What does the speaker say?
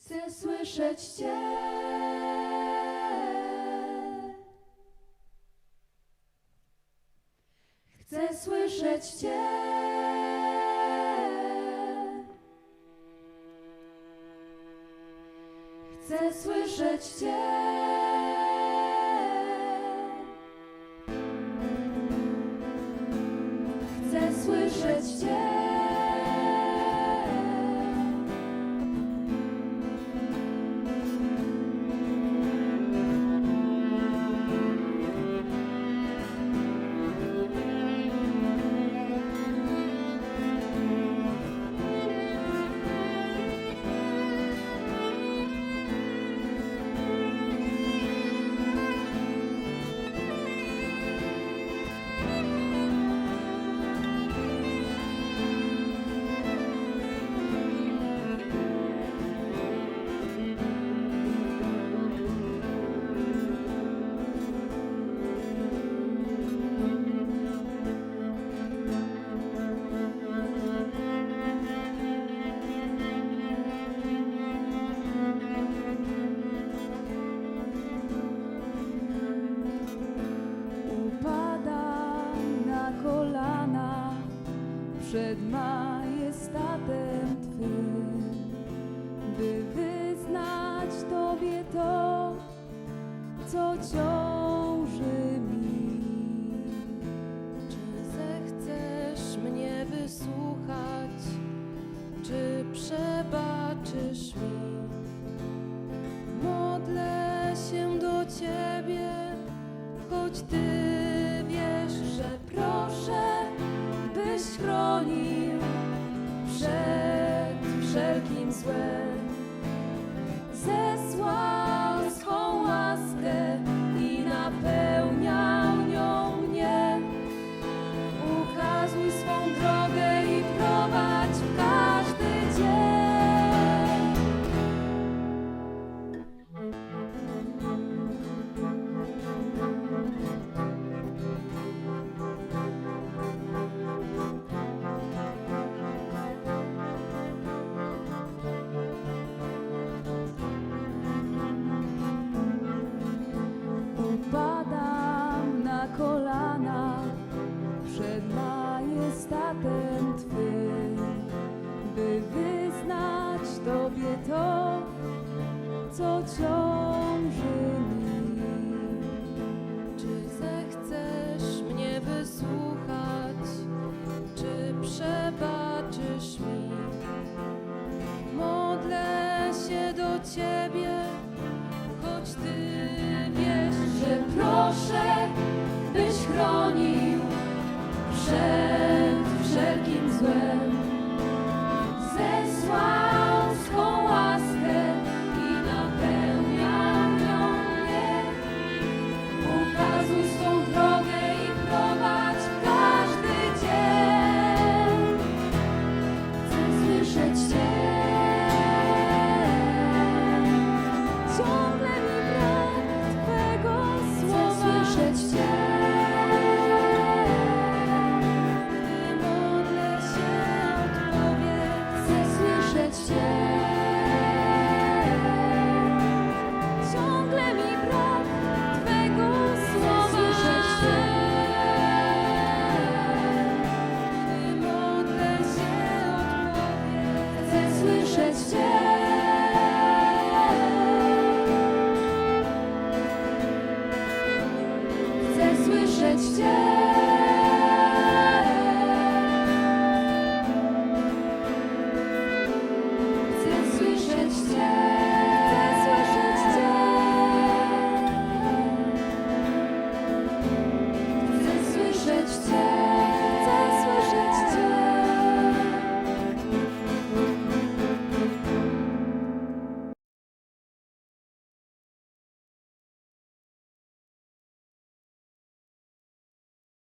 Chcę słyszeć Cię. Chcę słyszeć Cię. Chcę słyszeć Cię. Chcę słyszeć Cię. Przed majestatem Twym, by wyznać Tobie to, co ciąży mi. Czy zechcesz mnie wysłuchać, czy przebaczysz mi? Modlę się do Ciebie, choć Ty wiesz, że Proszę, byś chronił przed wszelkim złem. Zesłał swą łaskę i napełniał nią mnie. Ukazuj swą drogę i prowadź w każdy dzień. Upadam na kolana przed majestatem Twym, by wyznać Tobie to, co ciąży mi. czy zechcesz mnie wysłuchać, czy przebaczysz mi? Modlę się do Ciebie, choć Ty wiesz, Że proszę, byś chronił przed wszelkim złem. Zesłał swą łaskę i napełniał nią mnie. Ukazuj swą drogę i prowadź w każdy dzień. Chcę słyszeć Cię. Ciągle mi brak Twego słowa. Chcę słyszeć Cię. Gdy modlę się o Tobie, Chcę słyszeć Cię. Ciągle mi brak Twego słowa. Chcę słyszeć Cię. gdy modlę się o Tobie. Chcę słyszeć Cię. Chcę słyszeć Cię.